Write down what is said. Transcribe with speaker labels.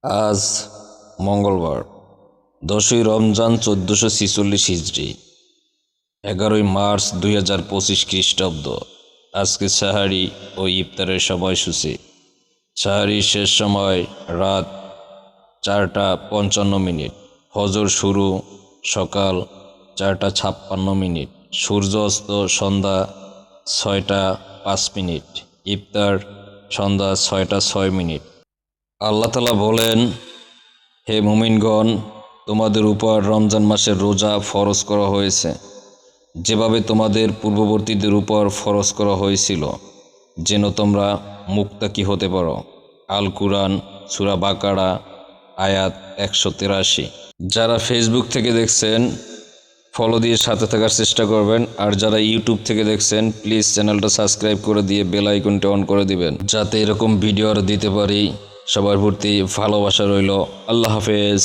Speaker 1: আজ মঙ্গলবার 10ই রমজান 1446 হিজরি 11ই মার্চ 2025 খ্রিস্টাব্দ। আজকে সাহারি ও ইফতারের সময়সূচি। সাহারির শেষ সময় রাত 4:55। ফজর শুরু সকাল 4:56। সূর্য অস্ত সন্ধ্যা 6:05। ইফতার সন্ধ্যা 6:06। আল্লাহ তাআলা বলেন, হে মুমিনগণ, তোমাদের উপর রমজান মাসের রোজা ফরজ করা হয়েছে, যেভাবে তোমাদের পূর্ববর্তীদের উপর ফরজ করা হয়েছিল, যেন তোমরা মুত্তাকি হতে পারো। আল কুরআন সূরা বাকারা আয়াত 183। যারা ফেসবুক থেকে দেখছেন ফলো দিয়ে সাথে থাকার চেষ্টা করবেন, আর যারা ইউটিউব থেকে দেখছেন প্লিজ চ্যানেলটা সাবস্ক্রাইব করে দিয়ে বেল আইকনটি অন করে দিবেন, যাতে এরকম ভিডিও আর দিতে পারি। সবার প্রতি ভালোবাসা রইল। আল্লাহ হাফেজ।